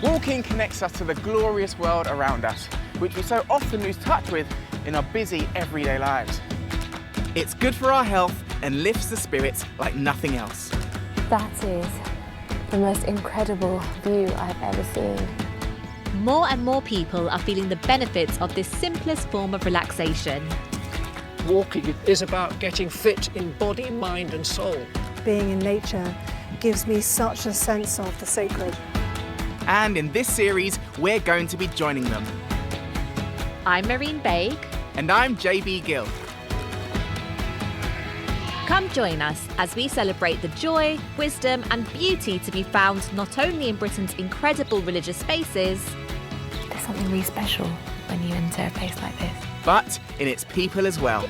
Walking connects us to the glorious world around us, which we so often lose touch with in our busy everyday lives. It's good for our health and lifts the spirits like nothing else. That is the most incredible view I've ever seen. More and more people are feeling the benefits of this simplest form of relaxation. Walking is about getting fit in body, mind and soul. Being in nature gives me such a sense of the sacred. And in this series, we're going to be joining them. I'm Marine Baig. And I'm JB Gill. Come join us as we celebrate the joy, wisdom and beauty to be found not only in Britain's incredible religious spaces. There's something really special when you enter a place like this. But in its people as well.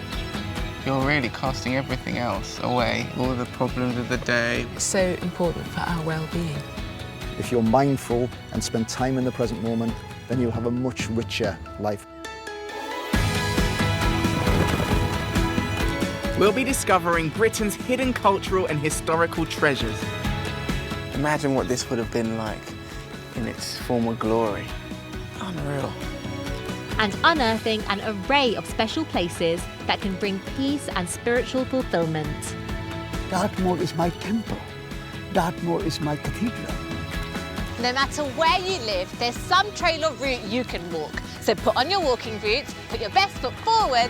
You're really casting everything else away, all the problems of the day. So important for our well-being. If you're mindful and spend time in the present moment, then you'll have a much richer life. We'll be discovering Britain's hidden cultural and historical treasures. Imagine what this would have been like in its former glory. Unreal. And unearthing an array of special places that can bring peace and spiritual fulfilment. Dartmoor is my temple. Dartmoor is my cathedral. No matter where you live, there's some trail or route you can walk. So put on your walking boots, put your best foot forward,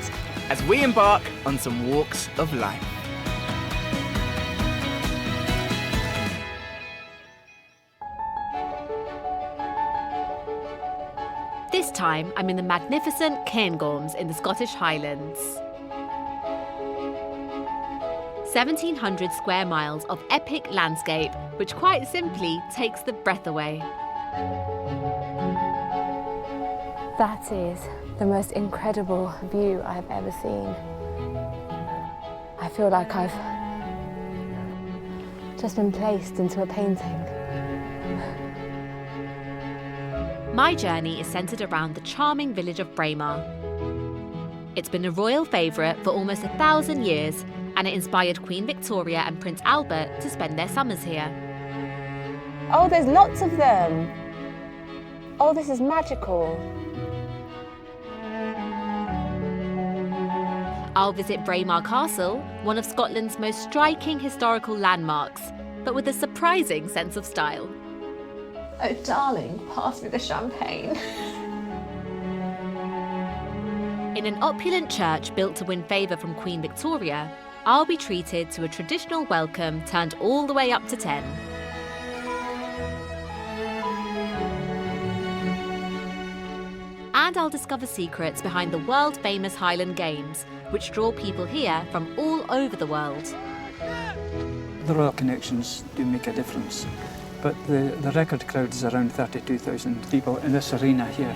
as we embark on some walks of life. This time, I'm in the magnificent Cairngorms in the Scottish Highlands. 1,700 square miles of epic landscape, which quite simply takes the breath away. That is the most incredible view I've ever seen. I feel like I've just been placed into a painting. My journey is centred around the charming village of Braemar. It's been a royal favourite for almost 1,000 years, and it inspired Queen Victoria and Prince Albert to spend their summers here. Oh, there's lots of them. Oh, this is magical. I'll visit Braemar Castle, one of Scotland's most striking historical landmarks, but with a surprising sense of style. Oh, darling, pass me the champagne. In an opulent church built to win favour from Queen Victoria, I'll be treated to a traditional welcome turned all the way up to 10. And I'll discover secrets behind the world-famous Highland Games, which draw people here from all over the world. The royal connections do make a difference, but the record crowd is around 32,000 people in this arena here.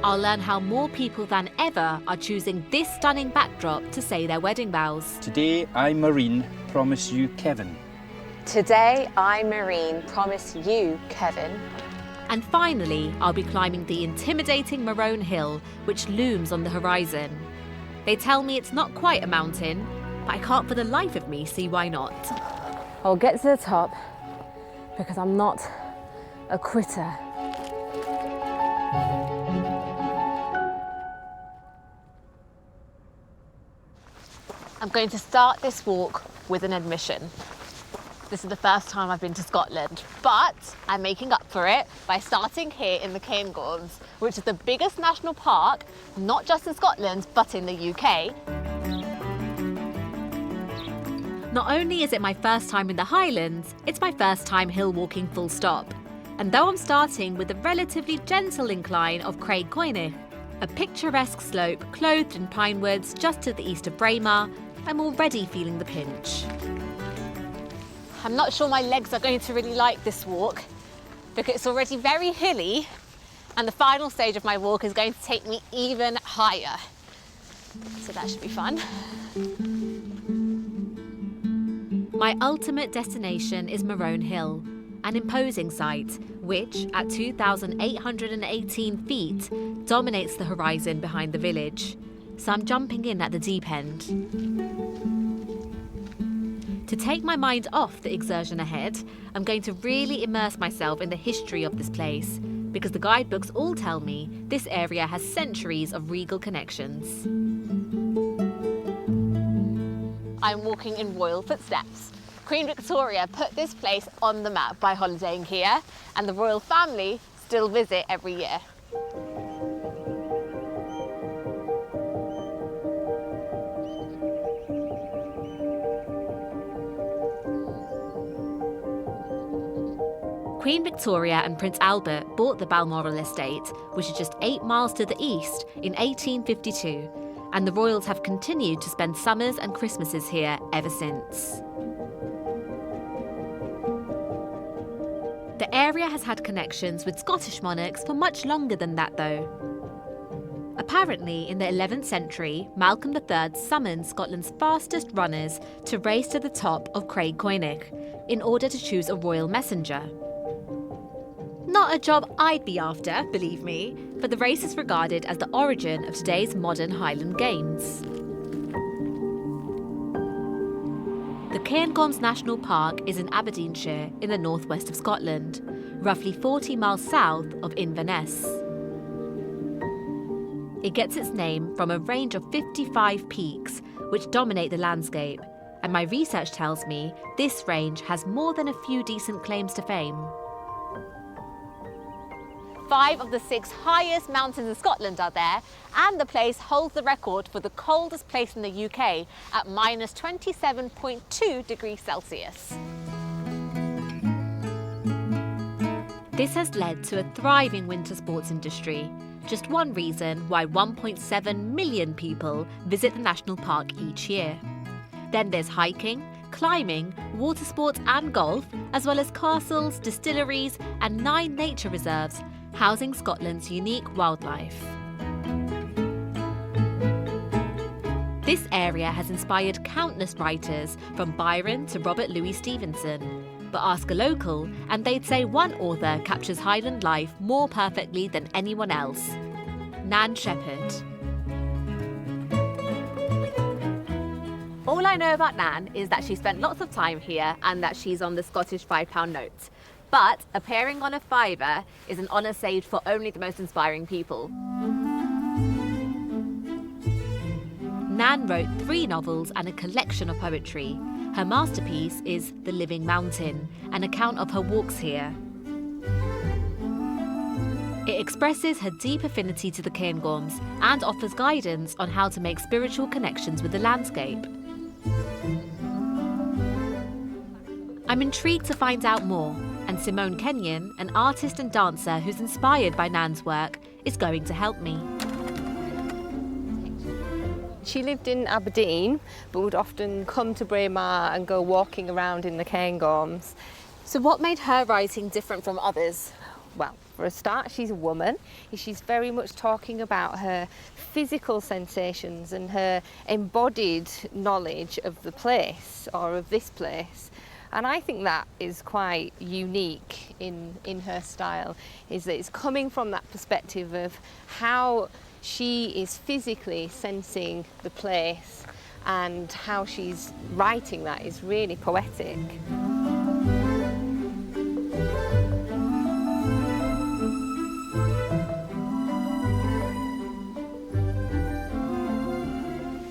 I'll learn how more people than ever are choosing this stunning backdrop to say their wedding vows. Today, I, Marine, promise you Kevin. Today, I, Marine, promise you, Kevin. And finally, I'll be climbing the intimidating Marone hill, which looms on the horizon. They tell me it's not quite a mountain, but I can't for the life of me see why not. I'll get to the top because I'm not a quitter. I'm going to start this walk with an admission. This is the first time I've been to Scotland, but I'm making up for it by starting here in the Cairngorms, which is the biggest national park, not just in Scotland, but in the UK. Not only is it my first time in the Highlands, it's my first time hill walking full stop. And though I'm starting with a relatively gentle incline of Cairngorms, a picturesque slope clothed in pine woods just to the east of Braemar, I'm already feeling the pinch. I'm not sure my legs are going to really like this walk because it's already very hilly and the final stage of my walk is going to take me even higher. So that should be fun. My ultimate destination is Marone Hill, an imposing sight which, at 2,818 feet, dominates the horizon behind the village. So I'm jumping in at the deep end. To take my mind off the exertion ahead, I'm going to really immerse myself in the history of this place, because the guidebooks all tell me this area has centuries of regal connections. I'm walking in royal footsteps. Queen Victoria put this place on the map by holidaying here, and the royal family still visit every year. Queen Victoria and Prince Albert bought the Balmoral estate, which is just 8 miles to the east, in 1852, and the royals have continued to spend summers and Christmases here ever since. The area has had connections with Scottish monarchs for much longer than that, though. Apparently, in the 11th century, Malcolm III summoned Scotland's fastest runners to race to the top of Cairngorms in order to choose a royal messenger. Not a job I'd be after, believe me, but the race is regarded as the origin of today's modern Highland Games. The Cairngorms National Park is in Aberdeenshire in the northwest of Scotland, roughly 40 miles south of Inverness. It gets its name from a range of 55 peaks which dominate the landscape, and my research tells me this range has more than a few decent claims to fame. 5 of the 6 highest mountains in Scotland are there, and the place holds the record for the coldest place in the UK at minus 27.2 degrees Celsius. This has led to a thriving winter sports industry, just one reason why 1.7 million people visit the national park each year. Then there's hiking, climbing, water sports and golf, as well as castles, distilleries and 9 nature reserves, housing Scotland's unique wildlife. This area has inspired countless writers, from Byron to Robert Louis Stevenson. But ask a local and they'd say one author captures Highland life more perfectly than anyone else: Nan Shepherd. All I know about Nan is that she spent lots of time here and that she's on the Scottish £5 note. But appearing on a fiver is an honour saved for only the most inspiring people. Nan wrote 3 novels and a collection of poetry. Her masterpiece is The Living Mountain, an account of her walks here. It expresses her deep affinity to the Cairngorms and offers guidance on how to make spiritual connections with the landscape. I'm intrigued to find out more, and Simone Kenyon, an artist and dancer who's inspired by Nan's work, is going to help me. She lived in Aberdeen, but would often come to Braemar and go walking around in the Cairngorms. So what made her writing different from others? Well, for a start, she's a woman. She's very much talking about her physical sensations and her embodied knowledge of the place, or of this place. And I think that is quite unique in her style, is that it's coming from that perspective of how she is physically sensing the place, and how she's writing that is really poetic.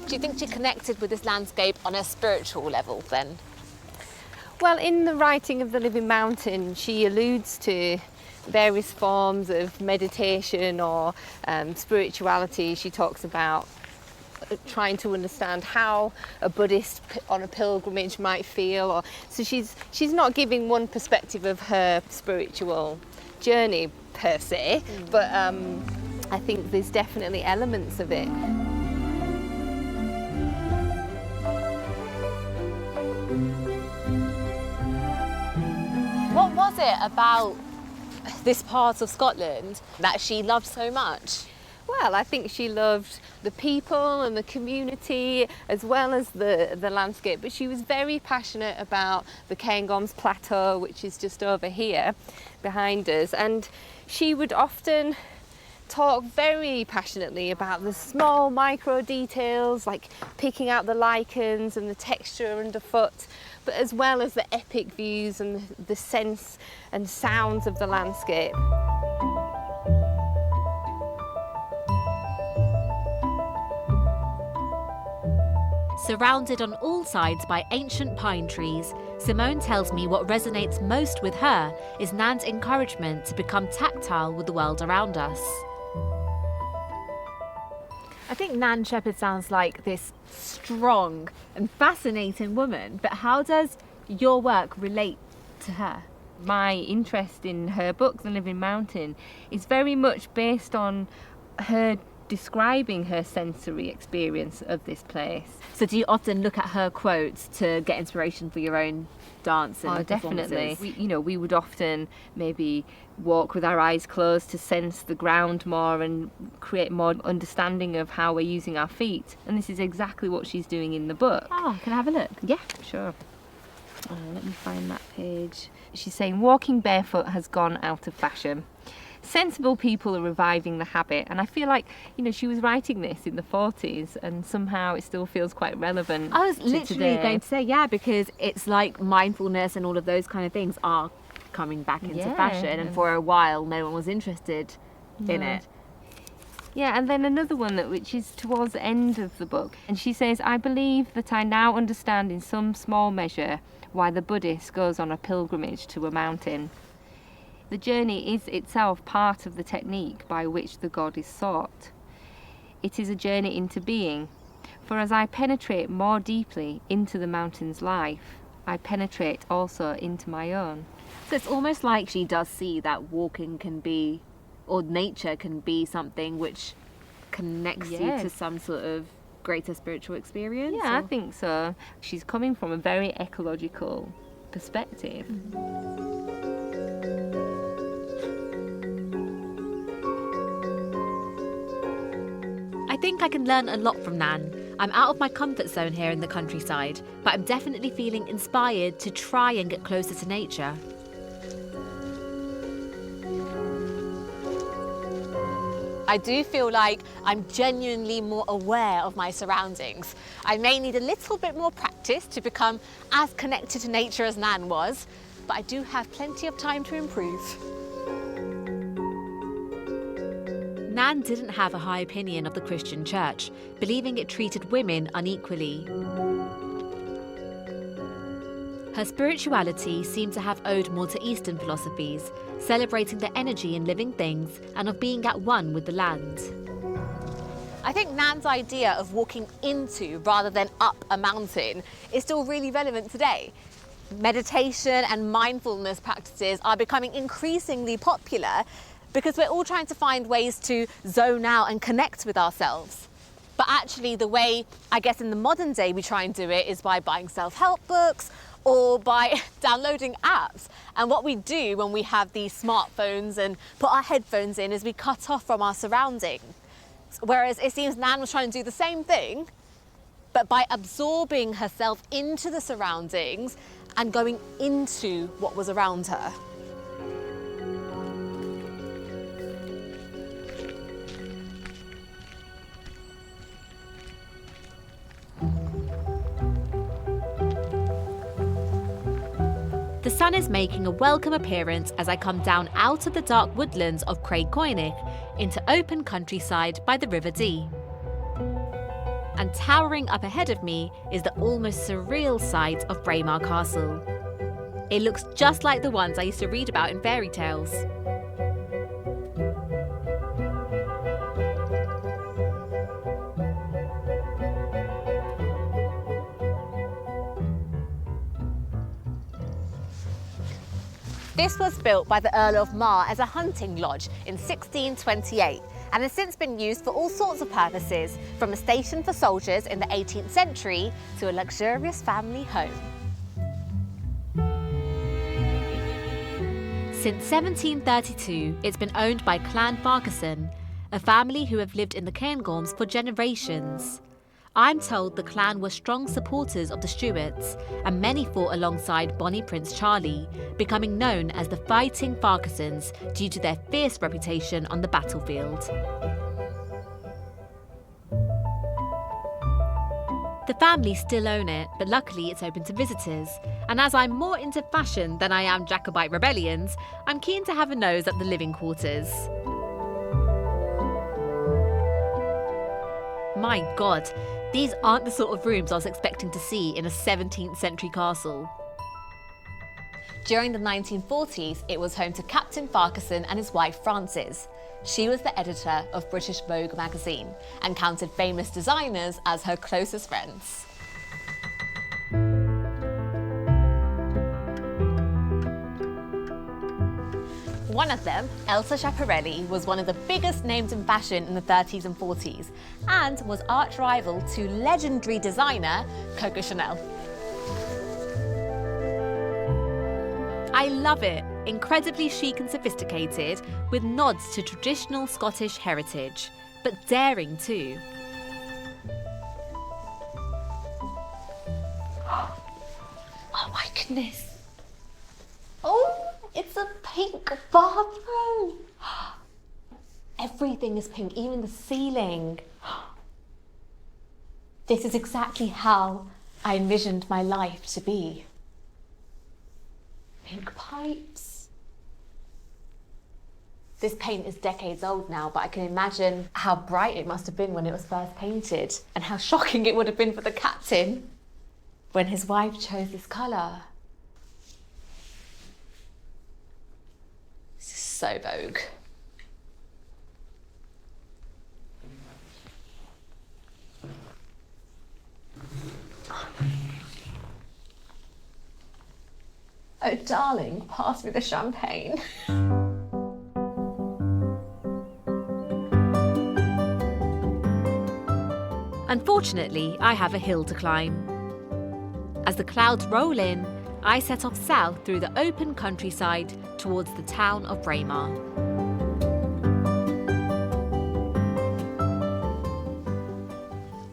Do you think she connected with this landscape on a spiritual level then? Well, in the writing of The Living Mountain, she alludes to various forms of meditation or spirituality. She talks about trying to understand how a Buddhist on a pilgrimage might feel. So she's not giving one perspective of her spiritual journey per se, but I think there's definitely elements of it. What was it about this part of Scotland that she loved so much? Well, I think she loved the people and the community as well as the landscape, but she was very passionate about the Cairngorms Plateau, which is just over here behind us, and she would often talk very passionately about the small micro details, like picking out the lichens and the texture underfoot, but as well as the epic views and the sense and sounds of the landscape. Surrounded on all sides by ancient pine trees, Simone tells me what resonates most with her is Nan's encouragement to become tactile with the world around us. I think Nan Shepherd sounds like this strong and fascinating woman, but how does your work relate to her? My interest in her book, The Living Mountain, is very much based on her describing her sensory experience of this place. So do you often look at her quotes to get inspiration for your own dance and definitely. We would often maybe walk with our eyes closed to sense the ground more and create more understanding of how we're using our feet. And this is exactly what she's doing in the book. Oh, can I have a look? Yeah, sure. Let me find that page. She's saying, walking barefoot has gone out of fashion. Sensible people are reviving the habit, and I feel like, she was writing this in the 40s and somehow it still feels quite relevant. I was literally today. going to say, yeah, because it's like mindfulness and all of those kind of things are coming back into fashion, and for a while no one was interested in it. Yeah, and then another one which is towards the end of the book, and she says, I believe that I now understand in some small measure why the Buddhist goes on a pilgrimage to a mountain. The journey is itself part of the technique by which the God is sought. It is a journey into being, for as I penetrate more deeply into the mountain's life, I penetrate also into my own. So it's almost like she does see that walking can be, or nature can be something which connects you to some sort of greater spiritual experience? Yeah, I think so. She's coming from a very ecological perspective. I think I can learn a lot from Nan. I'm out of my comfort zone here in the countryside, but I'm definitely feeling inspired to try and get closer to nature. I do feel like I'm genuinely more aware of my surroundings. I may need a little bit more practice to become as connected to nature as Nan was, but I do have plenty of time to improve. Nan didn't have a high opinion of the Christian church, believing it treated women unequally. Her spirituality seemed to have owed more to Eastern philosophies, celebrating the energy in living things and of being at one with the land. I think Nan's idea of walking into rather than up a mountain is still really relevant today. Meditation and mindfulness practices are becoming increasingly popular because we're all trying to find ways to zone out and connect with ourselves. But actually the way, I guess in the modern day we try and do it is by buying self-help books or by downloading apps. And what we do when we have these smartphones and put our headphones in is we cut off from our surroundings. Whereas it seems Nan was trying to do the same thing, but by absorbing herself into the surroundings and going into what was around her. The sun is making a welcome appearance as I come down out of the dark woodlands of Cairngorms into open countryside by the River Dee. And towering up ahead of me is the almost surreal site of Braemar Castle. It looks just like the ones I used to read about in fairy tales. This was built by the Earl of Mar as a hunting lodge in 1628 and has since been used for all sorts of purposes, from a station for soldiers in the 18th century to a luxurious family home. Since 1732, it's been owned by Clan Farquharson, a family who have lived in the Cairngorms for generations. I'm told the clan were strong supporters of the Stuarts, and many fought alongside Bonnie Prince Charlie, becoming known as the Fighting Farquharsons due to their fierce reputation on the battlefield. The family still own it, but luckily it's open to visitors. And as I'm more into fashion than I am Jacobite rebellions, I'm keen to have a nose at the living quarters. My God, these aren't the sort of rooms I was expecting to see in a 17th century castle. During the 1940s, it was home to Captain Farquharson and his wife Frances. She was the editor of British Vogue magazine and counted famous designers as her closest friends. One of them, Elsa Schiaparelli, was one of the biggest names in fashion in the 30s and 40s and was arch rival to legendary designer Coco Chanel. I love it. Incredibly chic and sophisticated, with nods to traditional Scottish heritage, but daring too. Oh my goodness. Oh, it's a pink bathroom. Everything is pink, even the ceiling. This is exactly how I envisioned my life to be. Pink pipes. This paint is decades old now, but I can imagine how bright it must have been when it was first painted and how shocking it would have been for the captain when his wife chose this colour. This is so Vogue. Oh, darling, pass me the champagne. Unfortunately, I have a hill to climb. As the clouds roll in, I set off south through the open countryside towards the town of Braemar.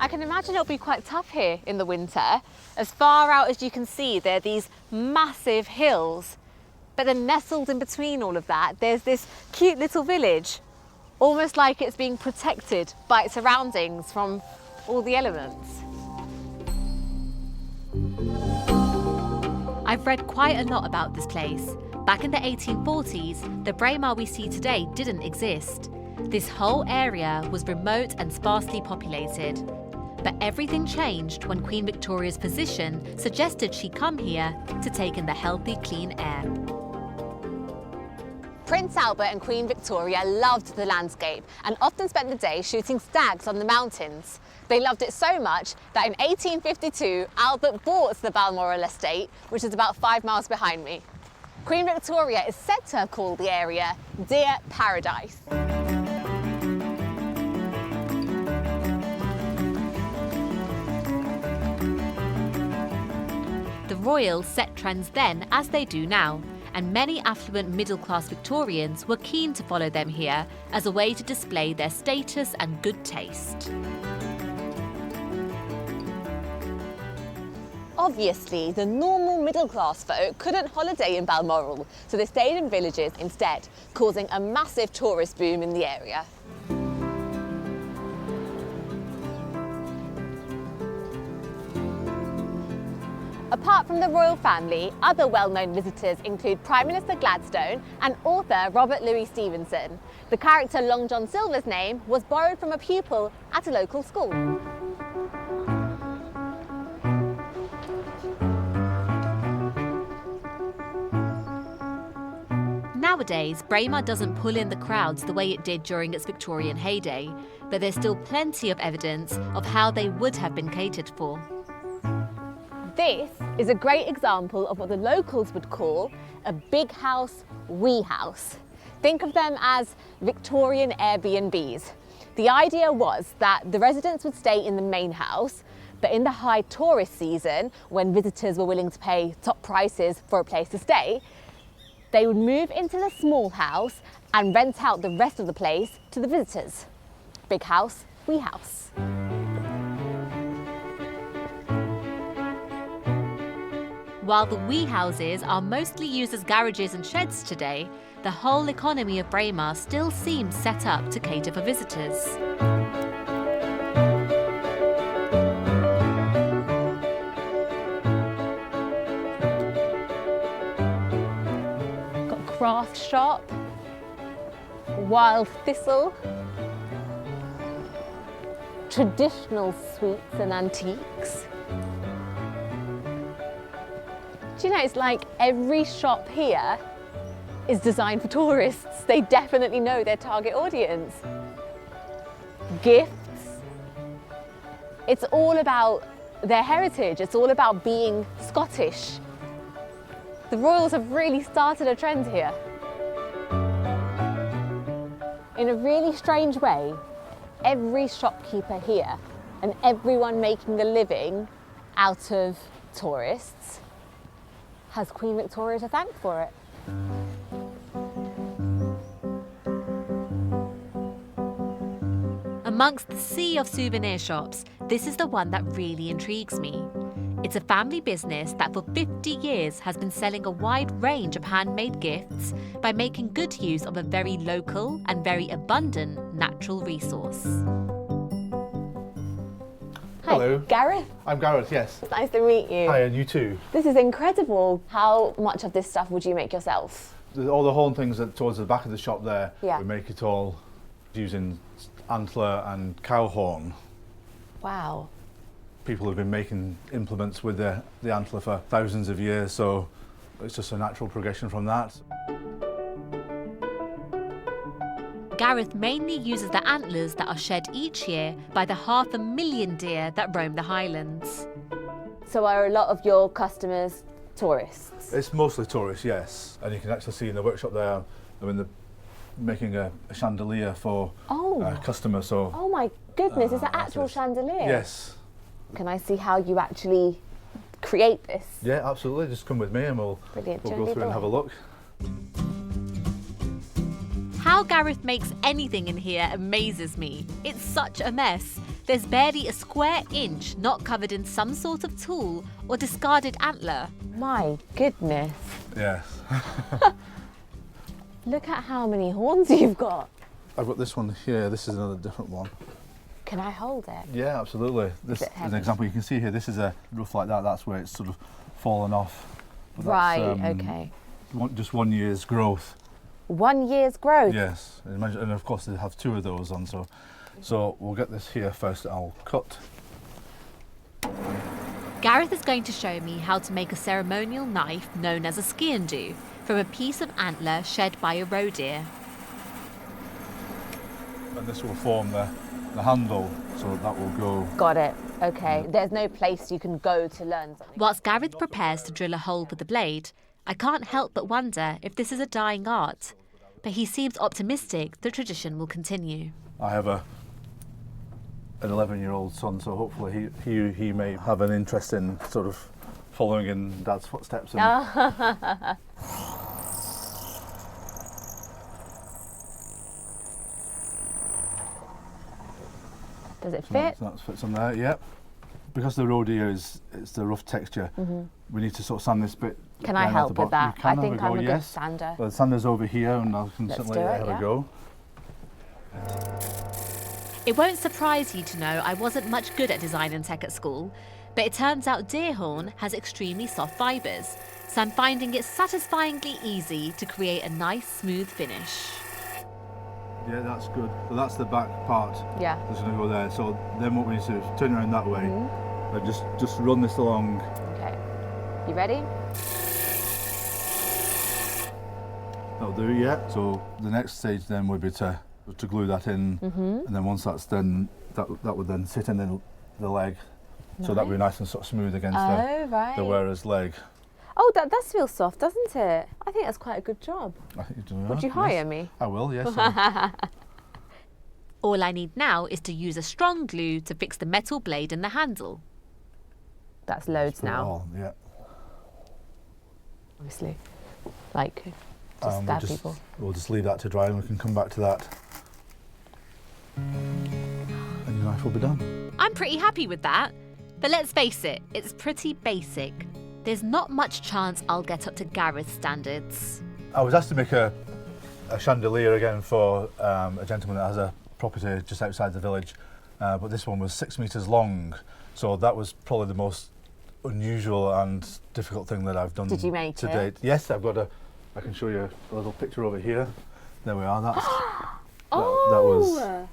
I can imagine it'll be quite tough here in the winter. As far out as you can see, there are these massive hills, but then nestled in between all of that, there's this cute little village, almost like it's being protected by its surroundings from all the elements. I've read quite a lot about this place. Back in the 1840s, the Braemar we see today didn't exist. This whole area was remote and sparsely populated. But everything changed when Queen Victoria's physician suggested she come here to take in the healthy, clean air. Prince Albert and Queen Victoria loved the landscape and often spent the day shooting stags on the mountains. They loved it so much that in 1852, Albert bought the Balmoral estate, which is about 5 miles behind me. Queen Victoria is said to have called the area Deer Paradise. The royals set trends then as they do now, and many affluent middle-class Victorians were keen to follow them here as a way to display their status and good taste. Obviously, the normal middle-class folk couldn't holiday in Balmoral, so they stayed in villages instead, causing a massive tourist boom in the area. Apart from the royal family, other well-known visitors include Prime Minister Gladstone and author Robert Louis Stevenson. The character Long John Silver's name was borrowed from a pupil at a local school. Nowadays, Braemar doesn't pull in the crowds the way it did during its Victorian heyday, but there's still plenty of evidence of how they would have been catered for. This is a great example of what the locals would call a big house, wee house. Think of them as Victorian Airbnbs. The idea was that the residents would stay in the main house, but in the high tourist season, when visitors were willing to pay top prices for a place to stay, they would move into the small house and rent out the rest of the place to the visitors. Big house, wee house. While the wee houses are mostly used as garages and sheds today, the whole economy of Braemar still seems set up to cater for visitors. craft shop, wild thistle, traditional sweets and antiques. Do you know, it's like every shop here is designed for tourists. They definitely know their target audience. Gifts. It's all about their heritage. It's all about being Scottish. The royals have really started a trend here. In a really strange way, every shopkeeper here and everyone making a living out of tourists has Queen Victoria to thank for it. Amongst the sea of souvenir shops, this is the one that really intrigues me. It's a family business that for 50 years has been selling a wide range of handmade gifts by making good use of a very local and very abundant natural resource. Hello. Hi, Gareth? I'm Gareth, yes. It's nice to meet you. Hi, and you too. This is incredible. How much of this stuff would you make yourself? All the horn things that towards the back of the shop there, Yeah. we make it all using antler and cow horn. Wow. People have been making implements with the antler for thousands of years, so it's just a natural progression from that. Gareth mainly uses the antlers that are shed each year by the 500,000 deer that roam the Highlands. So are a lot of your customers tourists? It's mostly tourists, yes. And you can actually see in the workshop there, I mean, they're making a chandelier for a customer. So. Oh my goodness, is that actual chandelier? Yes. Can I see how you actually create this? Yeah, absolutely. Just come with me and we'll go through and have a look. How Gareth makes anything in here amazes me. It's such a mess. There's barely a square inch not covered in some sort of tool or discarded antler. My goodness. Yes. Look at how many horns you've got. I've got this one here. This is another different one. Can I hold it? Yeah, absolutely. This is an example you can see here. This is a rough like that. That's where it's sort of fallen off. But right, that's, okay. Just 1 year's growth. 1 year's growth? Yes. And of course they have two of those on. So we'll get this here first. I'll cut. Gareth is going to show me how to make a ceremonial knife known as a sciandu from a piece of antler shed by a roe deer. And this will form the handle, so that will go. Got it. Okay. There's no place you can go to learn something. Whilst Gareth prepares to drill a hole for the blade, I can't help but wonder if this is a dying art. But he seems optimistic the tradition will continue. I have an 11-year-old son, so hopefully he may have an interest in sort of following in Dad's footsteps. And Does it fit? That fits on there, yep. Because the roe deer it's the rough texture, we need to sort of sand this bit. Can I help with that? You can I think have a go, I'm a yes. good sander. Well, the sander's over here and I can certainly have a go. It won't surprise you to know I wasn't much good at design and tech at school, but it turns out deer horn has extremely soft fibres, so I'm finding it satisfyingly easy to create a nice smooth finish. Yeah, that's good. So that's the back part. Yeah. That's going to go there. So then what we need to do is turn around that way and just run this along. Okay. You ready? That'll do, yeah. So the next stage then would be to glue that in, and then once that's done, that would then sit in the leg. So that would be nice and sort of smooth against the wearer's leg. Oh, that does feel soft, doesn't it? I think that's quite a good job. I think you're doing Would you hire me? I will, yes. All I need now is to use a strong glue to fix the metal blade and the handle. That's loads now. Yeah. Obviously, like, just stab people. We'll just leave that to dry and we can come back to that. And your knife will be done. I'm pretty happy with that. But let's face it, it's pretty basic. There's not much chance I'll get up to Gareth's standards. I was asked to make a chandelier again for a gentleman that has a property just outside the village, but this one was 6 metres long, so that was probably the most unusual and difficult thing that I've done Did you make to it? date. Yes, I've got a I can show you a little picture over here. There we are. That's Oh! that was.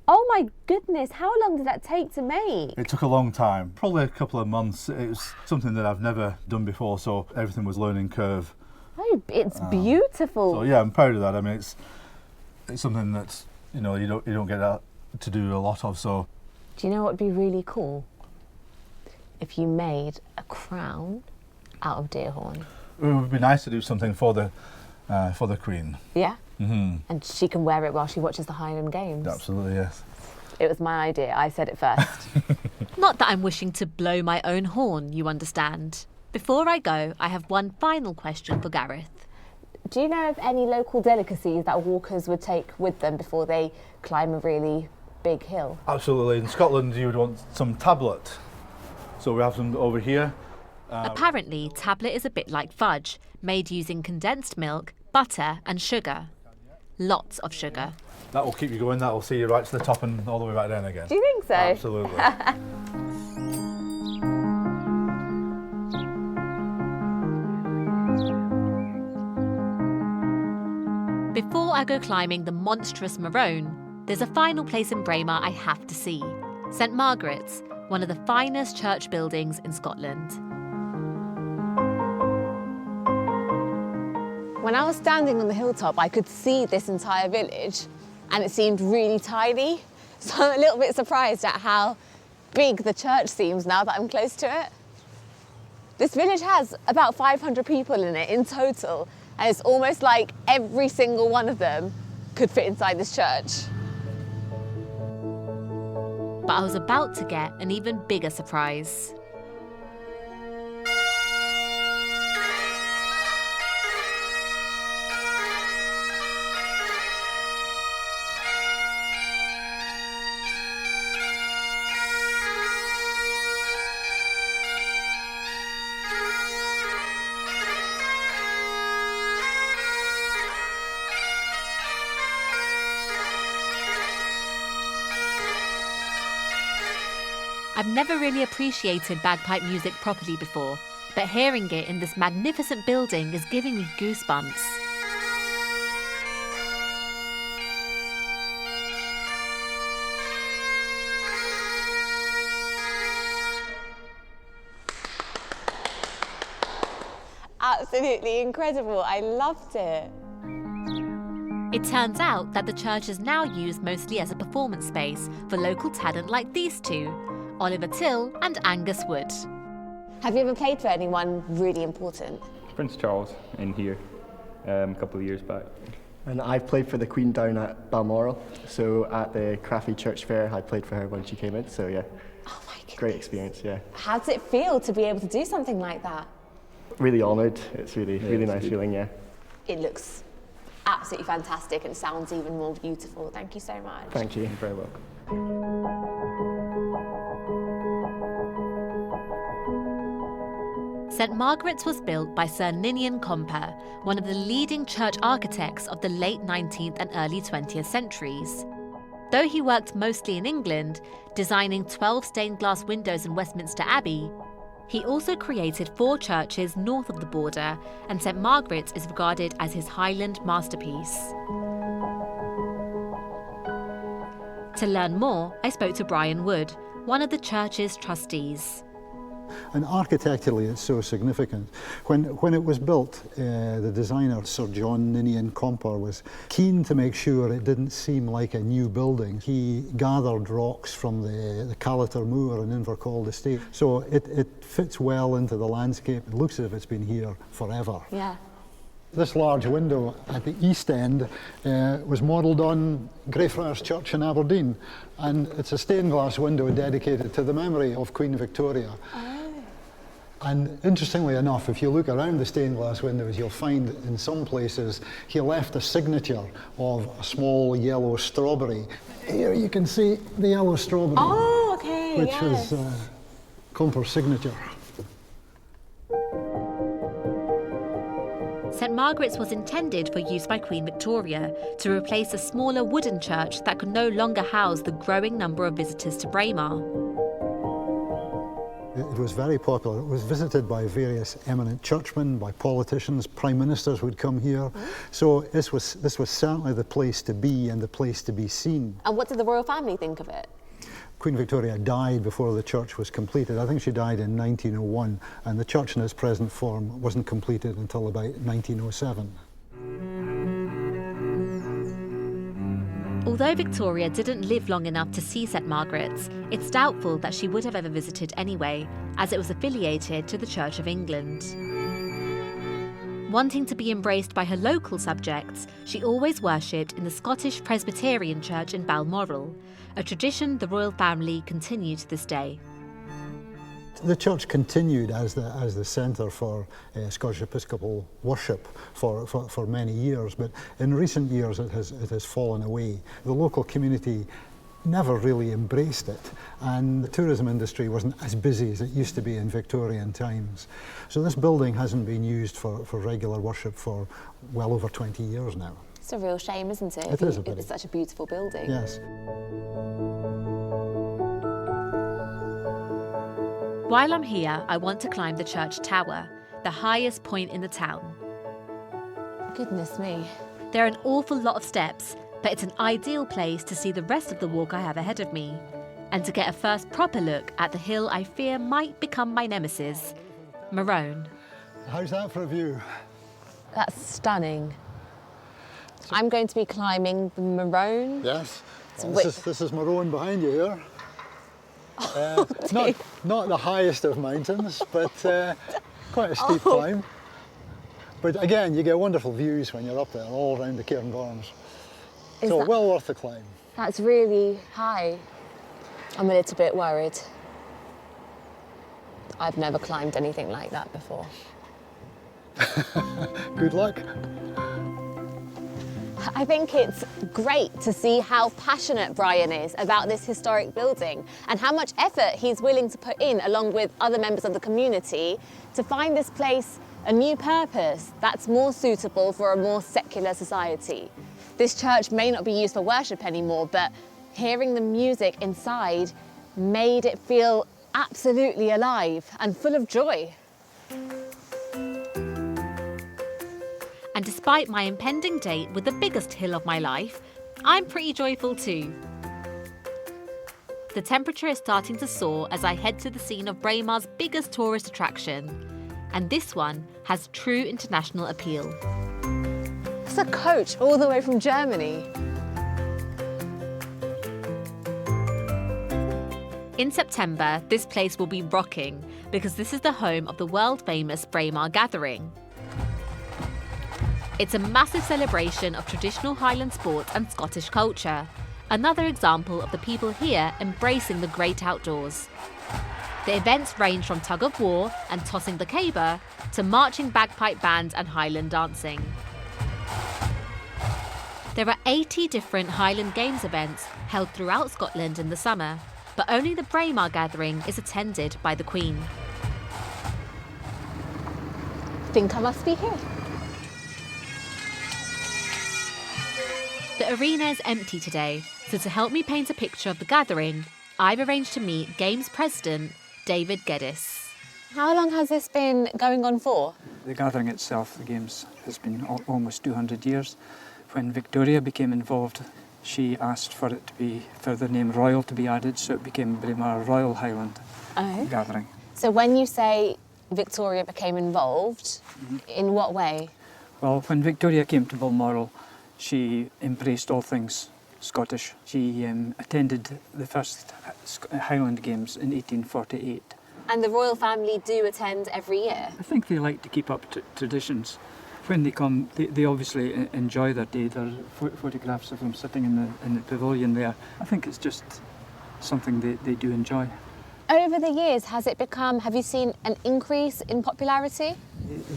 Oh my goodness, how long did that take to make? It took a long time, probably a couple of months. It was something that I've never done before, so everything was learning curve. Oh, it's beautiful. So yeah, I'm proud of that. I mean, it's something that's, you know, you don't get to do a lot of. So. Do you know what would be really cool? If you made a crown out of deer horn. It would be nice to do something for the Queen. Yeah. Mm-hmm. And she can wear it while she watches the Highland Games. Absolutely, yes. It was my idea. I said it first. Not that I'm wishing to blow my own horn, you understand. Before I go, I have one final question for Gareth. Do you know of any local delicacies that walkers would take with them before they climb a really big hill? Absolutely. In Scotland, you would want some tablet. So we have some over here. Apparently, tablet is a bit like fudge, made using condensed milk, butter and sugar. Lots of sugar. That will keep you going, that will see you right to the top and all the way back down again. Do you think so? Absolutely. Before I go climbing the monstrous Marone, there's a final place in Bràemar I have to see. St Margaret's, one of the finest church buildings in Scotland. When I was standing on the hilltop, I could see this entire village and it seemed really tiny. So I'm a little bit surprised at how big the church seems now that I'm close to it. This village has about 500 people in it in total, and it's almost like every single one of them could fit inside this church. But I was about to get an even bigger surprise. I've never really appreciated bagpipe music properly before, but hearing it in this magnificent building is giving me goosebumps. Absolutely incredible, I loved it. It turns out that the church is now used mostly as a performance space for local talent like these two, Oliver Till and Angus Wood. Have you ever played for anyone really important? Prince Charles in here a couple of years back. And I've played for the Queen down at Balmoral, so at the Craffy Church Fair I played for her when she came in, so yeah. Oh my goodness. Great experience, yeah. How does it feel to be able to do something like that? Really honoured, it's really nice feeling, yeah. It looks absolutely fantastic and sounds even more beautiful. Thank you so much. Thank you, you're very welcome. St Margaret's was built by Sir Ninian Comper, one of the leading church architects of the late 19th and early 20th centuries. Though he worked mostly in England, designing 12 stained glass windows in Westminster Abbey, he also created 4 churches north of the border, and St Margaret's is regarded as his Highland masterpiece. To learn more, I spoke to Brian Wood, one of the church's trustees. And architecturally it's so significant. When it was built, the designer Sir John Ninian Comper was keen to make sure it didn't seem like a new building. He gathered rocks from the Calater Moor and Invercold Estate, so it fits well into the landscape. It looks as if it's been here forever. Yeah. This large window at the east end was modelled on Greyfriars Church in Aberdeen, and it's a stained glass window dedicated to the memory of Queen Victoria. Oh. And interestingly enough, if you look around the stained glass windows, you'll find in some places he left a signature of a small yellow strawberry. Here you can see the yellow strawberry, which yes. is Comper's signature. St Margaret's was intended for use by Queen Victoria to replace a smaller wooden church that could no longer house the growing number of visitors to Braemar. It was very popular. It was visited by various eminent churchmen, by politicians, prime ministers would come here. So this was certainly the place to be and the place to be seen. And what did the royal family think of it? Queen Victoria died before the church was completed. I think she died in 1901, and the church in its present form wasn't completed until about 1907. Although Victoria didn't live long enough to see St Margaret's, it's doubtful that she would have ever visited anyway, as it was affiliated to the Church of England. Wanting to be embraced by her local subjects, she always worshipped in the Scottish Presbyterian Church in Balmoral, a tradition the royal family continue to this day. The church continued as the centre for Scottish Episcopal worship for many years, but in recent years it has fallen away. The local community never really embraced it, and the tourism industry wasn't as busy as it used to be in Victorian times. So this building hasn't been used for regular worship for well over 20 years now. It's a real shame, isn't it? It is a pity. It's such a beautiful building. Yes. While I'm here, I want to climb the church tower, the highest point in the town. Goodness me. There are an awful lot of steps, but it's an ideal place to see the rest of the walk I have ahead of me, and to get a first proper look at the hill I fear might become my nemesis, Marone. How's that for a view? That's stunning. I'm going to be climbing the Marone. Yes. This is Marone behind you here. Not the highest of mountains, but quite a steep climb. But again, you get wonderful views when you're up there, all around the Cairngorms. So well worth the climb. That's really high. I'm a little bit worried. I've never climbed anything like that before. Good luck. I think it's great to see how passionate Brian is about this historic building and how much effort he's willing to put in, along with other members of the community, to find this place a new purpose that's more suitable for a more secular society. This church may not be used for worship anymore, but hearing the music inside made it feel absolutely alive and full of joy. And despite my impending date with the biggest hill of my life, I'm pretty joyful too. The temperature is starting to soar as I head to the scene of Braemar's biggest tourist attraction, and this one has true international appeal. It's a coach all the way from Germany. In September, this place will be rocking because this is the home of the world-famous Braemar gathering. It's a massive celebration of traditional Highland sports and Scottish culture, another example of the people here embracing the great outdoors. The events range from tug of war and tossing the caber to marching bagpipe bands and Highland dancing. There are 80 different Highland Games events held throughout Scotland in the summer, but only the Braemar gathering is attended by the Queen. I think I must be here. The arena is empty today, so to help me paint a picture of the gathering, I've arranged to meet Games President David Geddes. How long has this been going on for? The gathering itself, the Games, has been almost 200 years. When Victoria became involved, she asked for it to be, for the name Royal to be added, so it became Braemar Royal Highland Gathering. So when you say Victoria became involved, in what way? Well, when Victoria came to Balmoral, she embraced all things Scottish. She attended the first Highland Games in 1848. And the royal family do attend every year? I think they like to keep up traditions. When they come, they obviously enjoy their day. There are photographs of them sitting in the pavilion there. I think it's just something they do enjoy. Over the years, have you seen an increase in popularity?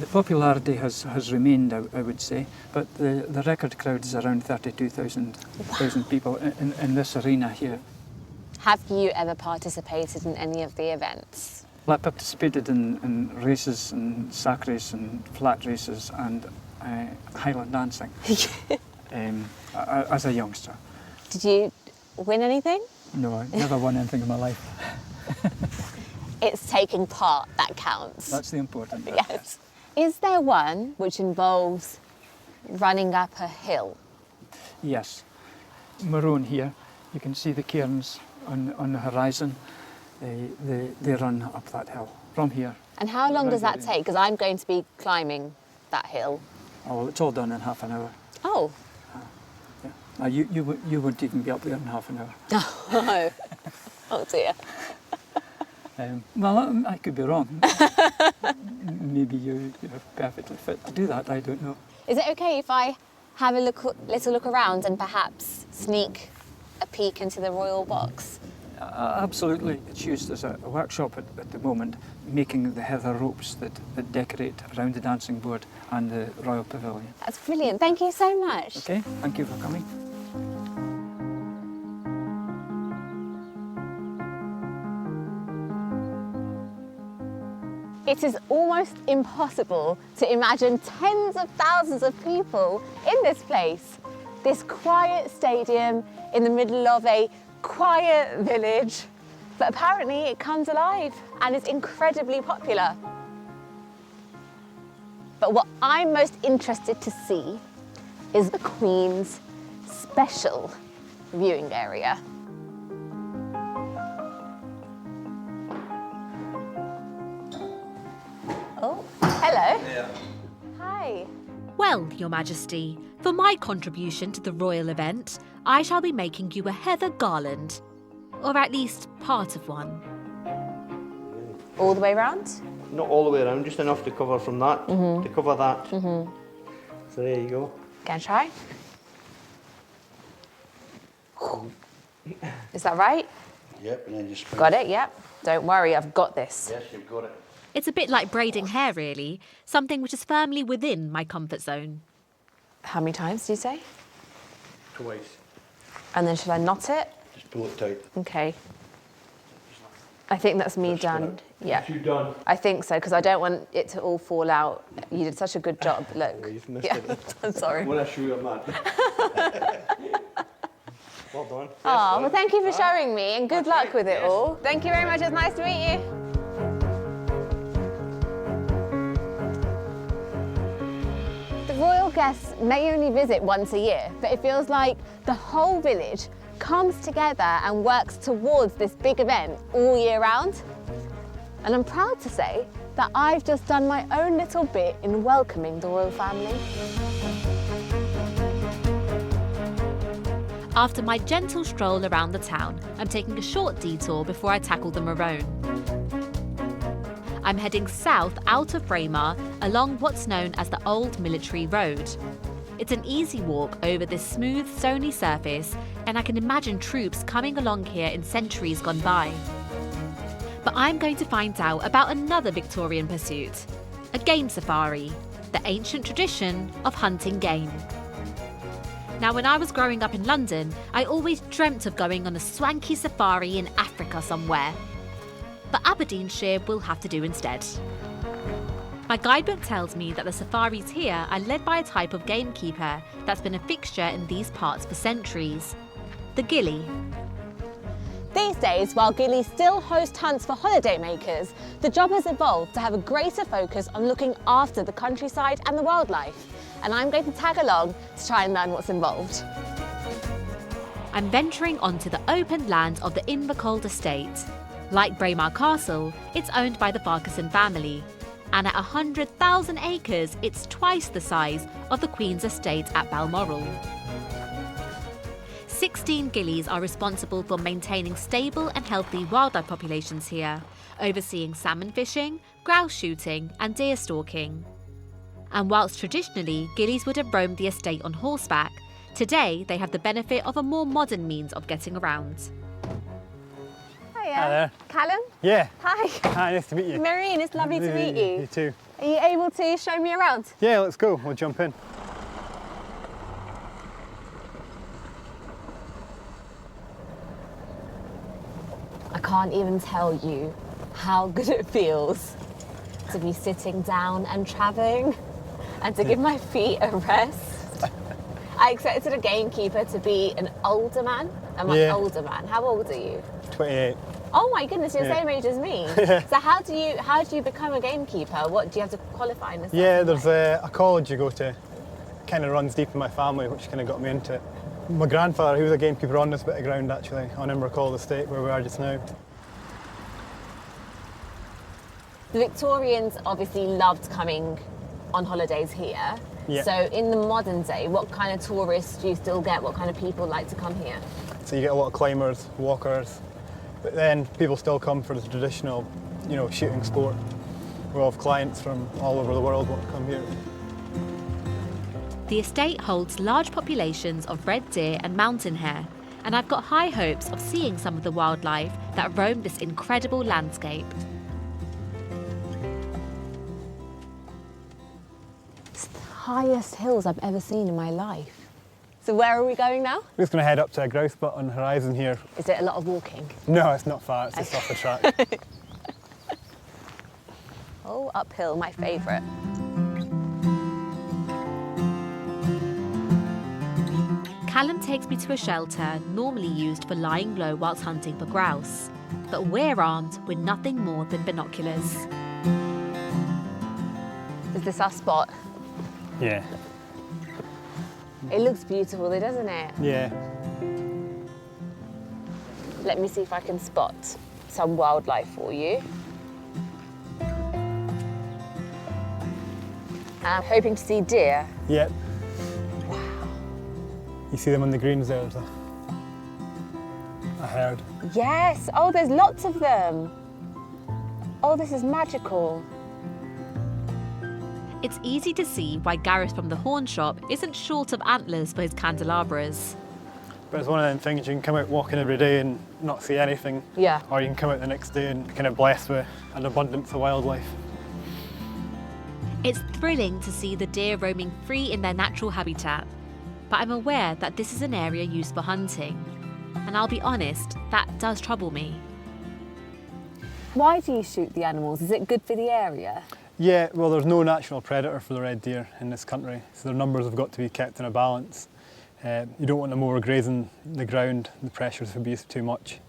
The popularity has remained, I would say, but the record crowd is around 32,000 people in this arena here. Have you ever participated in any of the events? Well, I participated in races and sack race and flat races and Highland dancing as a youngster. Did you win anything? No, I never won anything in my life. it's taking part that counts. That's the important bit. Yes. Is there one which involves running up a hill? Yes. Marone here, you can see the cairns on the horizon. They run up that hill from here. And how long does that take? Because I'm going to be climbing that hill. Oh, well, it's all done in half an hour. Oh. Yeah. You wouldn't even be up there in half an hour. Oh, oh dear. Well, I could be wrong. Maybe you're perfectly fit to do that, I don't know. Is it okay if I have a little look around and perhaps sneak a peek into the royal box? Absolutely. It's used as a workshop at the moment, making the heather ropes that decorate around the dancing board and the royal pavilion. That's brilliant. Thank you so much. Okay, thank you for coming. It is almost impossible to imagine tens of thousands of people in this place. This quiet stadium in the middle of a quiet village. But apparently it comes alive and is incredibly popular. But what I'm most interested to see is the Queen's special viewing area. Oh, hello. Yeah. Hi. Well, Your Majesty, for my contribution to the royal event, I shall be making you a heather garland. Or at least part of one. All the way around? Not all the way around, just enough to cover from that, to cover that. So there you go. Gonna try? Is that right? Yep, and then just... Got it, yep. Don't worry, I've got this. Yes, you've got it. It's a bit like braiding hair, really. Something which is firmly within my comfort zone. How many times do you say? Twice. And then should I knot it? Just pull it tight. Okay. I think that's me done. Yeah. You done? I think so, because I don't want it to all fall out. You did such a good job. Look. Oh, you've missed yeah. it. I'm sorry. When I show you, I'm mad. Well done. Oh, well, thank you for showing me, and good luck with it all. Thank you very much. It's nice to meet you. The royal guests may only visit once a year, but it feels like the whole village comes together and works towards this big event all year round. And I'm proud to say that I've just done my own little bit in welcoming the royal family. After my gentle stroll around the town, I'm taking a short detour before I tackle the Marone. I'm heading south out of Braemar along what's known as the Old Military Road. It's an easy walk over this smooth, stony surface, and I can imagine troops coming along here in centuries gone by. But I'm going to find out about another Victorian pursuit, a game safari, the ancient tradition of hunting game. Now, when I was growing up in London, I always dreamt of going on a swanky safari in Africa somewhere. But Aberdeenshire will have to do instead. My guidebook tells me that the safaris here are led by a type of gamekeeper that's been a fixture in these parts for centuries, the Ghillie. These days, while Ghillie still host hunts for holidaymakers, the job has evolved to have a greater focus on looking after the countryside and the wildlife. And I'm going to tag along to try and learn what's involved. I'm venturing onto the open land of the Invercold estate. Like Braemar Castle, it's owned by the Farquharson family. And at 100,000 acres, it's twice the size of the Queen's estate at Balmoral. 16 Ghillies are responsible for maintaining stable and healthy wildlife populations here, overseeing salmon fishing, grouse shooting and deer stalking. And whilst traditionally Ghillies would have roamed the estate on horseback, today they have the benefit of a more modern means of getting around. Hiya. Hi there. Callum? Yeah. Hi. Hi, nice to meet you. Marine, it's lovely to meet you. You too. Are you able to show me around? Yeah, let's go. We'll jump in. I can't even tell you how good it feels to be sitting down and travelling and to give my feet a rest. I expected a gamekeeper to be an older man. I'm an older man. How old are you? 28. Oh my goodness, you're the Yeah. same age as me. So how do you become a gamekeeper? What do you have to qualify in this? Yeah, there's a college you go to. Kind of runs deep in my family, which kind of got me into it. My grandfather, he was a gamekeeper on this bit of ground actually, on Invercall estate where we are just now. The Victorians obviously loved coming on holidays here. Yeah. So in the modern day, what kind of tourists do you still get? What kind of people like to come here? So you get a lot of climbers, walkers, but then people still come for the traditional, you know, shooting sport. We have clients from all over the world want to come here. The estate holds large populations of red deer and mountain hare, and I've got high hopes of seeing some of the wildlife that roam this incredible landscape. It's the highest hills I've ever seen in my life. So where are we going now? We're just going to head up to a grouse butt on the horizon here. Is it a lot of walking? No, it's not far, it's just off the track. Oh, uphill, my favourite. Callum takes me to a shelter normally used for lying low whilst hunting for grouse, but we're armed with nothing more than binoculars. Is this our spot? Yeah. It looks beautiful though, doesn't it? Yeah. Let me see if I can spot some wildlife for you. I'm hoping to see deer. Yep. You see them on the greens there, there's a herd. Yes, oh, there's lots of them. Oh, this is magical. It's easy to see why Gareth from the horn shop isn't short of antlers for his candelabras. But it's one of them things you can come out walking every day and not see anything. Yeah. Or you can come out the next day and be kind of blessed with an abundance of wildlife. It's thrilling to see the deer roaming free in their natural habitat, but I'm aware that this is an area used for hunting. And I'll be honest, that does trouble me. Why do you shoot the animals? Is it good for the area? Yeah, well, there's no natural predator for the red deer in this country, so their numbers have got to be kept in a balance. You don't want them overgrazing the ground, the pressures would be too much.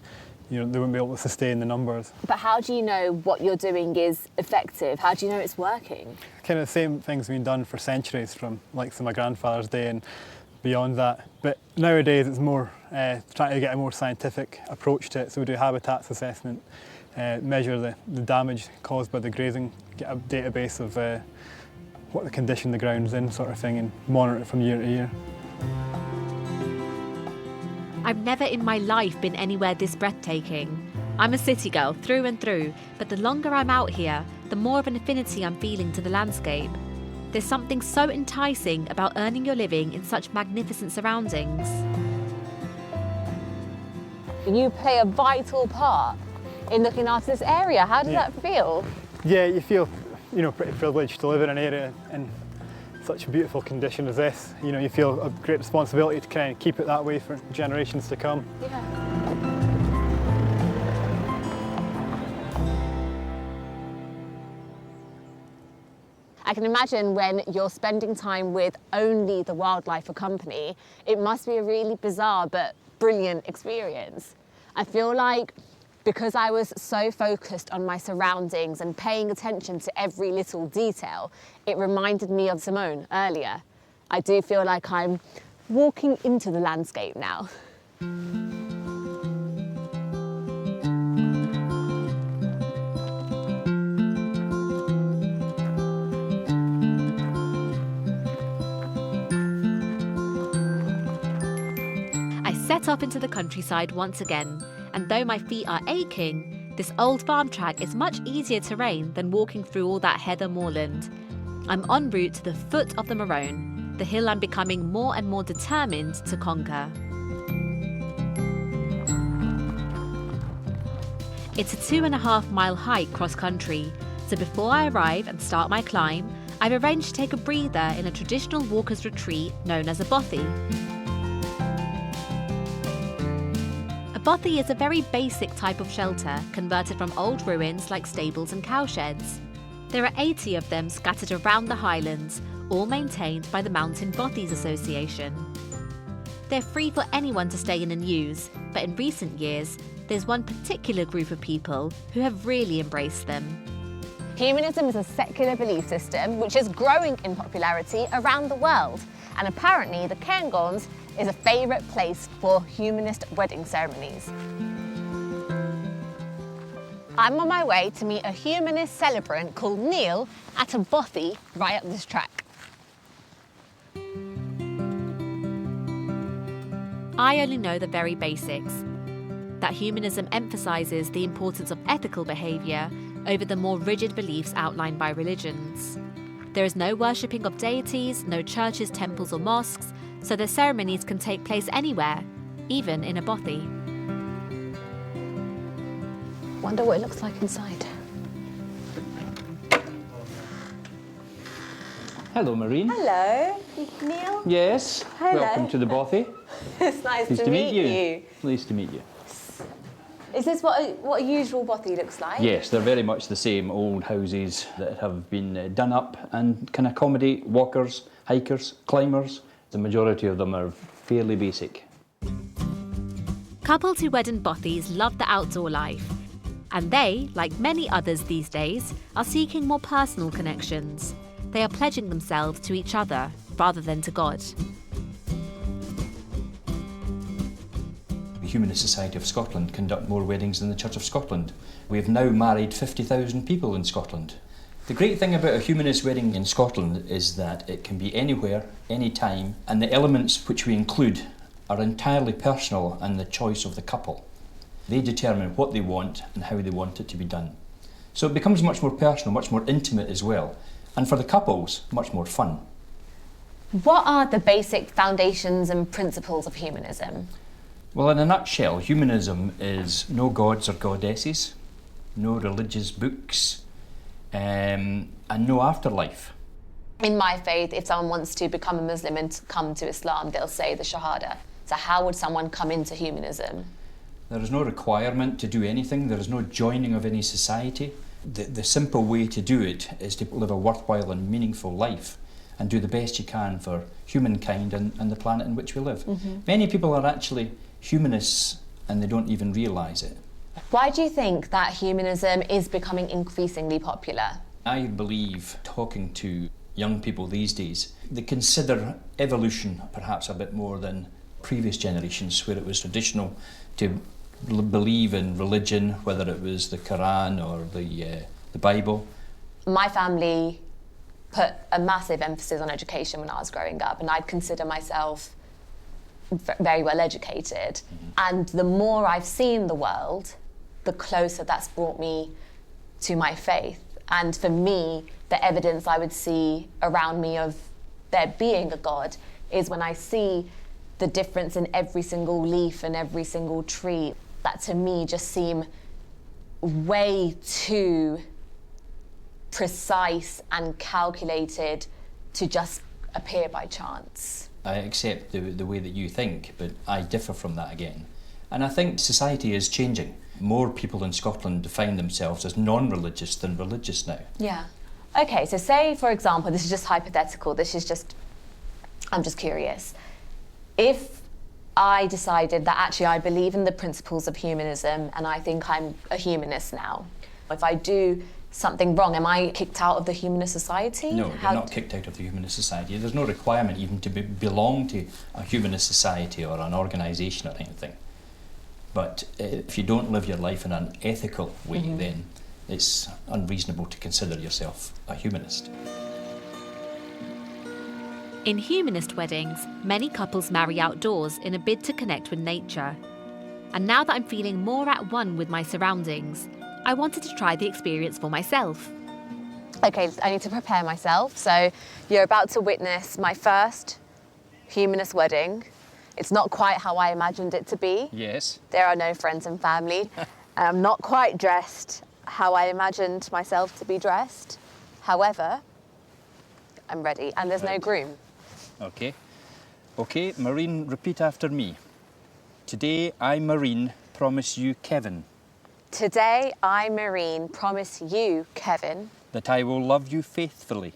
You know, they wouldn't be able to sustain the numbers. But how do you know what you're doing is effective? How do you know it's working? Kind of the same things been done for centuries from like my grandfather's day and beyond that. But nowadays it's more trying to get a more scientific approach to it. So we do habitats assessment, measure the damage caused by the grazing, get a database of what the condition the ground's in sort of thing and monitor it from year to year. I've never in my life been anywhere this breathtaking. I'm a city girl through and through, but the longer I'm out here, the more of an affinity I'm feeling to the landscape. There's something so enticing about earning your living in such magnificent surroundings. You play a vital part in looking after this area. How does that feel? Yeah, you feel, you know, pretty privileged to live in an area in such a beautiful condition as this. You know, you feel a great responsibility to kind of keep it that way for generations to come. Yeah. I can imagine when you're spending time with only the wildlife for company, it must be a really bizarre but brilliant experience. I feel like because I was so focused on my surroundings and paying attention to every little detail, it reminded me of Simone earlier. I do feel like I'm walking into the landscape now. Set off into the countryside once again, and though my feet are aching, this old farm track is much easier terrain than walking through all that heather moorland. I'm en route to the foot of the Marone, the hill I'm becoming more and more determined to conquer. It's a 2.5 mile hike cross country, so before I arrive and start my climb, I've arranged to take a breather in a traditional walker's retreat known as a bothy. A bothy is a very basic type of shelter converted from old ruins like stables and cowsheds. There are 80 of them scattered around the Highlands, all maintained by the Mountain Bothies Association. They're free for anyone to stay in and use, but in recent years, there's one particular group of people who have really embraced them. Humanism is a secular belief system which is growing in popularity around the world, and apparently the Cairngorms is a favourite place for humanist wedding ceremonies. I'm on my way to meet a humanist celebrant called Neil at a bothy right up this track. I only know the very basics. That humanism emphasises the importance of ethical behaviour over the more rigid beliefs outlined by religions. There is no worshipping of deities, no churches, temples or mosques, so the ceremonies can take place anywhere, even in a bothy. Wonder what it looks like inside. Hello, Marine. Hello, Neil. Yes. Hello. Welcome to the bothy. It's nice Pleased to meet you. Pleased to meet you. Is this what a usual bothy looks like? Yes, they're very much the same old houses that have been done up and can accommodate walkers, hikers, climbers. The majority of them are fairly basic. Couples who wed in bothies love the outdoor life, and they, like many others these days, are seeking more personal connections. They are pledging themselves to each other rather than to God. The Humanist Society of Scotland conduct more weddings than the Church of Scotland. We have now married 50,000 people in Scotland. The great thing about a humanist wedding in Scotland is that it can be anywhere, any time, and the elements which we include are entirely personal and the choice of the couple. They determine what they want and how they want it to be done. So it becomes much more personal, much more intimate as well, and for the couples, much more fun. What are the basic foundations and principles of humanism? Well, in a nutshell, humanism is no gods or goddesses, no religious books, and no afterlife. In my faith, if someone wants to become a Muslim and come to Islam, they'll say the Shahada. So how would someone come into humanism? There is no requirement to do anything. There is no joining of any society. The simple way to do it is to live a worthwhile and meaningful life and do the best you can for humankind and the planet in which we live. Many people are actually humanists and they don't even realise it. Why do you think that humanism is becoming increasingly popular? I believe, talking to young people these days, they consider evolution perhaps a bit more than previous generations, where it was traditional to believe in religion, whether it was the Quran or the Bible. My family put a massive emphasis on education when I was growing up, and I'd consider myself very well educated. And the more I've seen the world, the closer that's brought me to my faith. And for me, the evidence I would see around me of there being a God is when I see the difference in every single leaf and every single tree. That to me just seem way too precise and calculated to just appear by chance. I accept the way that you think, but I differ from that again. And I think society is changing. More people in Scotland define themselves as non-religious than religious now. Yeah. Okay, so say, for example, this is just hypothetical, I'm just curious. If I decided that actually I believe in the principles of humanism and I think I'm a humanist now, if I do something wrong, am I kicked out of the humanist society? No, you're not kicked out of the humanist society. There's no requirement even to belong to a humanist society or an organisation or anything. But if you don't live your life in an ethical way, then it's unreasonable to consider yourself a humanist. In humanist weddings, many couples marry outdoors in a bid to connect with nature. And now that I'm feeling more at one with my surroundings, I wanted to try the experience for myself. Okay, I need to prepare myself. So you're about to witness my first humanist wedding. It's not quite how I imagined it to be. Yes. There are no friends and family. And I'm not quite dressed how I imagined myself to be dressed. However, I'm ready, and there's no groom. Okay. Okay, Marine, repeat after me. Today, I, Marine, promise you, Kevin. Today, I, Marine, promise you, Kevin, that I will love you faithfully.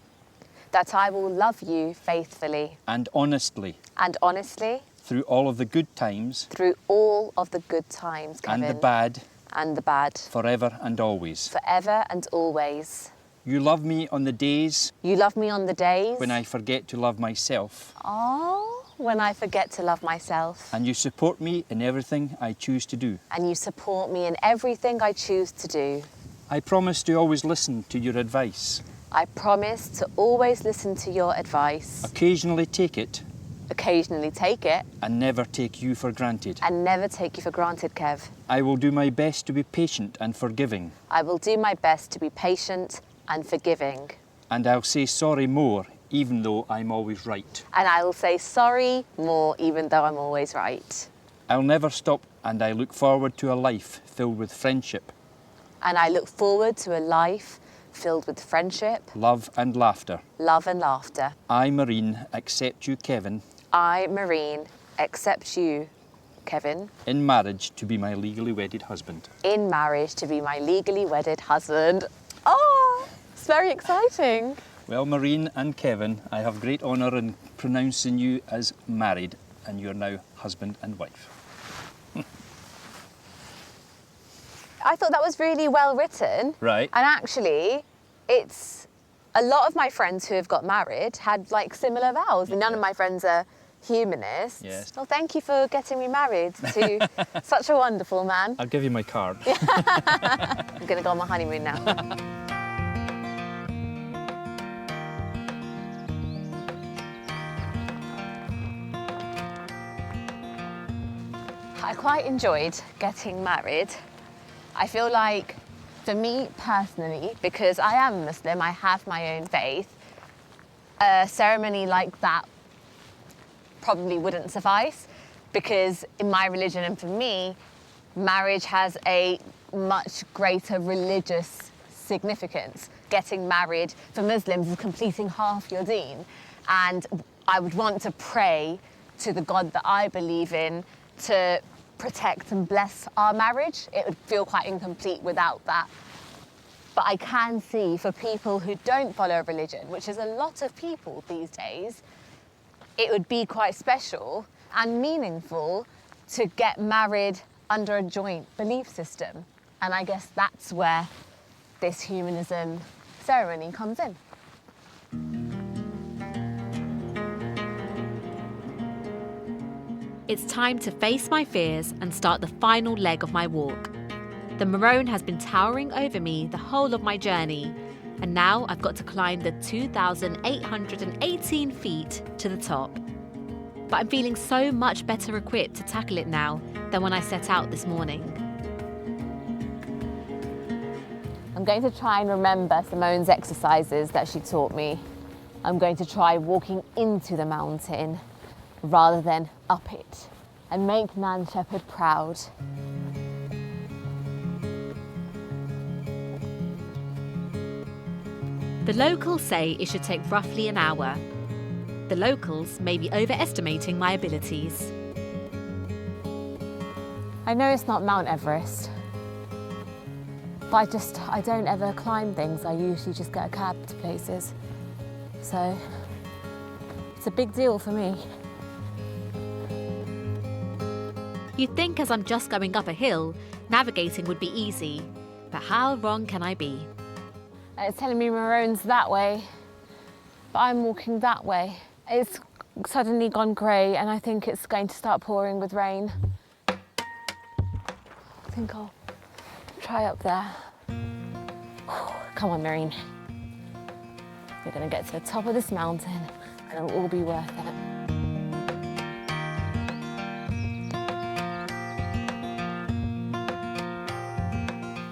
that I will love you faithfully. And honestly. And honestly. through all of the good times through all of the good times, Kevin. and the bad, and the bad, forever and always. forever and always. You love me on the days You love me on the days when I forget to love myself. Oh, when I forget to love myself. And you support me in everything I choose to do. And you support me in everything I choose to do. I promise to always listen to your advice. I promise to always listen to your advice. Occasionally take it. Occasionally take it. And never take you for granted. And never take you for granted, Kev. I will do my best to be patient and forgiving. I will do my best to be patient and forgiving. And I'll say sorry more, even though I'm always right. And I will say sorry more, even though I'm always right. I'll never stop, and I look forward to a life filled with friendship. And I look forward to a life filled with friendship, love and laughter. Love and laughter. I, Marine, accept you, Kevin. I, Marine, accept you, Kevin. In marriage to be my legally wedded husband. In marriage to be my legally wedded husband. Oh, it's very exciting. Well, Marine and Kevin, I have great honour in pronouncing you as married, and you're now husband and wife. I thought that was really well written. Right. And actually, it's a lot of my friends who have got married had like similar vows. None of my friends are humanists. Yes. Well, thank you for getting me married to such a wonderful man. I'll give you my card. I'm going to go on my honeymoon now. I quite enjoyed getting married. I feel like, for me personally, because I am Muslim, I have my own faith, a ceremony like that probably wouldn't suffice, because in my religion and for me, marriage has a much greater religious significance. Getting married for Muslims is completing half your deen, and I would want to pray to the God that I believe in to protect and bless our marriage. It would feel quite incomplete without that. But I can see for people who don't follow religion, which is a lot of people these days, it would be quite special and meaningful to get married under a joint belief system. And I guess that's where this humanism ceremony comes in. It's time to face my fears and start the final leg of my walk. The Marone has been towering over me the whole of my journey, and now I've got to climb the 2,818 feet to the top. But I'm feeling so much better equipped to tackle it now than when I set out this morning. I'm going to try and remember Simone's exercises that she taught me. I'm going to try walking into the mountain rather than up it, and make Nan Shepherd proud. The locals say it should take roughly an hour. The locals may be overestimating my abilities. I know it's not Mount Everest, but I don't ever climb things. I usually just get a cab to places. So it's a big deal for me. You'd think as I'm just going up a hill, navigating would be easy, but how wrong can I be? It's telling me Marone's that way, but I'm walking that way. It's suddenly gone grey and I think it's going to start pouring with rain. I think I'll try up there. Come on, Marine. We're going to get to the top of this mountain and it'll all be worth it.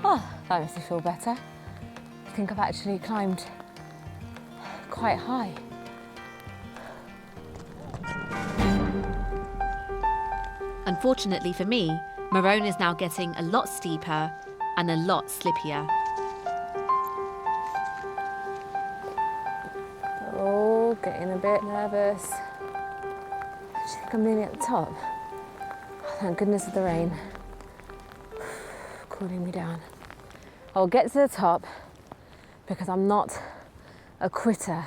Oh, that makes me feel better. I think I've actually climbed quite high. Unfortunately for me, Marone is now getting a lot steeper and a lot slippier. Oh, getting a bit nervous. I just think I'm nearly at the top. Oh, thank goodness for the rain. Cooling me down. I'll get to the top because I'm not a quitter.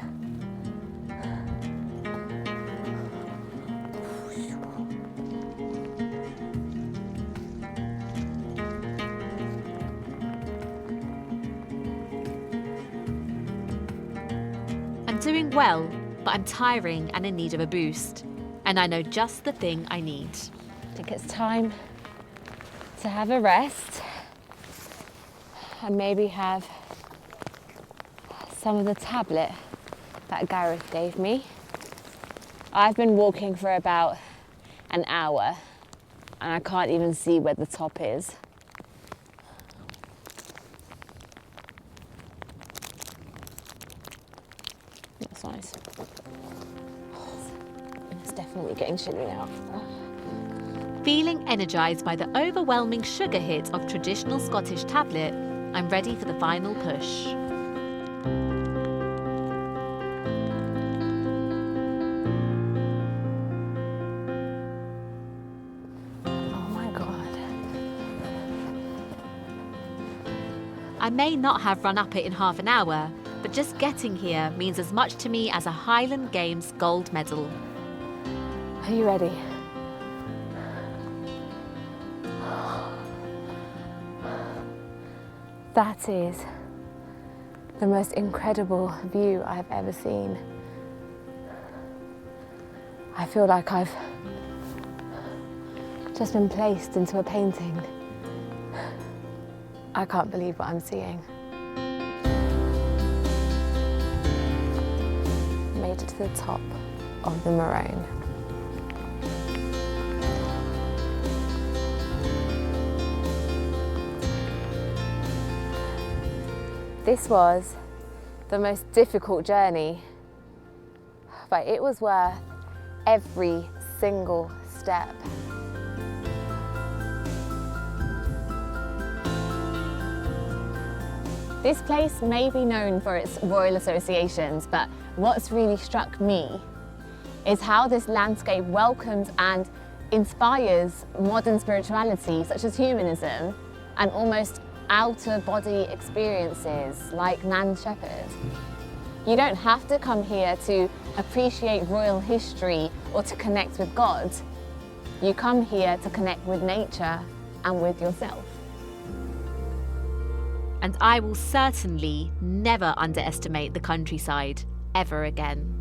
well, but I'm tiring and in need of a boost. And I know just the thing I need. I think it's time to have a rest and maybe have some of the tablet that Gareth gave me. I've been walking for about an hour and I can't even see where the top is. That's nice. It's definitely getting chilly now. Feeling energised by the overwhelming sugar hit of traditional Scottish tablet, I'm ready for the final push. Oh my God. I may not have run up it in half an hour, but just getting here means as much to me as a Highland Games gold medal. Are you ready? That is the most incredible view I have ever seen. I feel like I've just been placed into a painting. I can't believe what I'm seeing. Made it to the top of the Marone. This was the most difficult journey, but it was worth every single step. This place may be known for its royal associations, but what's really struck me is how this landscape welcomes and inspires modern spirituality, such as humanism, and almost out-of-body experiences like Nan Shepherd. You don't have to come here to appreciate royal history or to connect with God. You come here to connect with nature and with yourself. And I will certainly never underestimate the countryside ever again.